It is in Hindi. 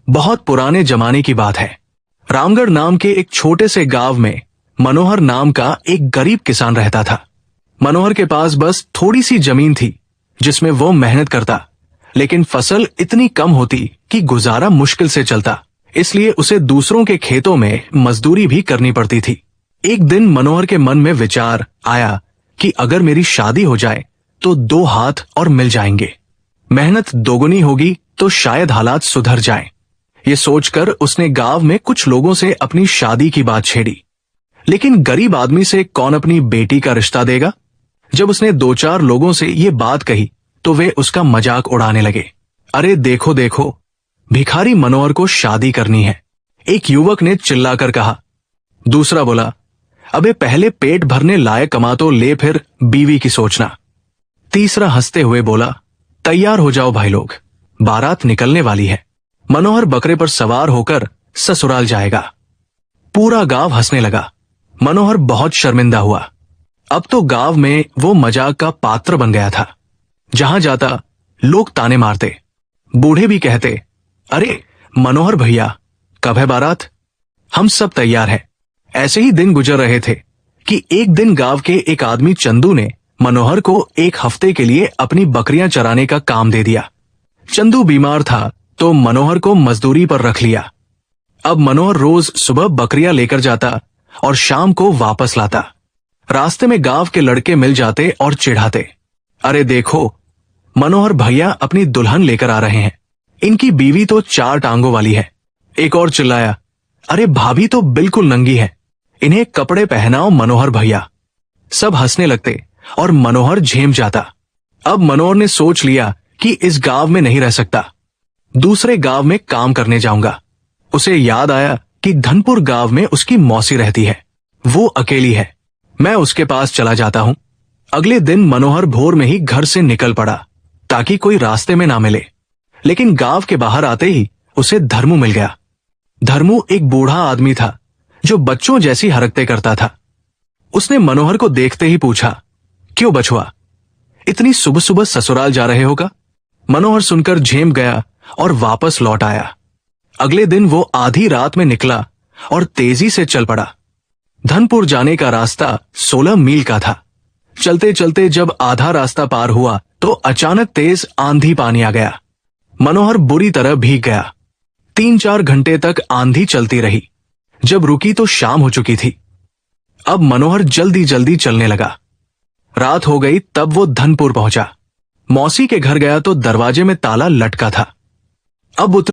बहुत पुराने जमाने की बात है। रामगढ़ नाम के एक छोटे से गांव में मनोहर नाम का एक गरीब किसान रहता था। मनोहर के पास बस थोड़ी सी जमीन थी जिसमें वो मेहनत करता, लेकिन फसल इतनी कम होती कि गुजारा मुश्किल से चलता, इसलिए उसे दूसरों के खेतों में मजदूरी भी करनी पड़ती थी। एक दिन मनोहर के मन में विचार आया कि अगर मेरी शादी हो जाए तो 2 हाथ और मिल जाएंगे, मेहनत दोगुनी होगी तो शायद हालात सुधर जाएं। ये सोचकर उसने गांव में कुछ लोगों से अपनी शादी की बात छेड़ी, लेकिन गरीब आदमी से कौन अपनी बेटी का रिश्ता देगा। जब उसने 2-4 लोगों से ये बात कही तो वे उसका मजाक उड़ाने लगे। अरे देखो देखो, भिखारी मनोहर को शादी करनी है, एक युवक ने चिल्लाकर कहा। दूसरा बोला, अबे पहले पेट भरने लायक कमा तो ले, फिर बीवी की सोचना। तीसरा हंसते हुए बोला, तैयार हो जाओ भाई लोग, बारात निकलने वाली है। मनोहर बकरे पर सवार होकर ससुराल जाएगा। पूरा गांव हंसने लगा। मनोहर बहुत शर्मिंदा हुआ। अब तो गांव में वो मजाक का पात्र बन गया था। जहां जाता लोग ताने मारते, बूढ़े भी कहते, अरे मनोहर भैया कब है बारात, हम सब तैयार हैं। ऐसे ही दिन गुजर रहे थे कि एक दिन गांव के एक आदमी चंदू ने मनोहर को 1 हफ्ते के लिए अपनी बकरियां चराने का काम दे दिया। चंदू बीमार था तो मनोहर को मजदूरी पर रख लिया। अब मनोहर रोज सुबह बकरियां लेकर जाता और शाम को वापस लाता। रास्ते में गांव के लड़के मिल जाते और चिढ़ाते, अरे देखो मनोहर भैया अपनी दुल्हन लेकर आ रहे हैं, इनकी बीवी तो 4 टांगों वाली है। एक और चिल्लाया, अरे भाभी तो बिल्कुल नंगी है, इन्हें कपड़े पहनाओ मनोहर भैया। सब हंसने लगते और मनोहर झेम जाता। अब मनोहर ने सोच लिया कि इस गांव में नहीं रह सकता, दूसरे गांव में काम करने जाऊंगा। उसे याद आया कि धनपुर गांव में उसकी मौसी रहती है, वो अकेली है, मैं उसके पास चला जाता हूं। अगले दिन मनोहर भोर में ही घर से निकल पड़ा ताकि कोई रास्ते में ना मिले, लेकिन गांव के बाहर आते ही उसे धर्मू मिल गया। धर्मू एक बूढ़ा आदमी था जो बच्चों जैसी हरकतें करता था। उसने मनोहर को देखते ही पूछा, क्यों बछुआ, इतनी सुबह सुबह ससुराल जा रहे होगा? मनोहर सुनकर झेम गया और वापस लौट आया। अगले दिन वो आधी रात में निकला और तेजी से चल पड़ा। धनपुर जाने का रास्ता 16 मील का था। चलते चलते जब आधा रास्ता पार हुआ तो अचानक तेज आंधी पानी आ गया। मनोहर बुरी तरह भीग गया। 3-4 घंटे तक आंधी चलती रही। जब रुकी तो शाम हो चुकी थी। अब मनोहर जल्दी जल्दी चलने लगा। रात हो गई तब वो धनपुर पहुंचा। मौसी के घर गया तो दरवाजे में ताला लटका था। अब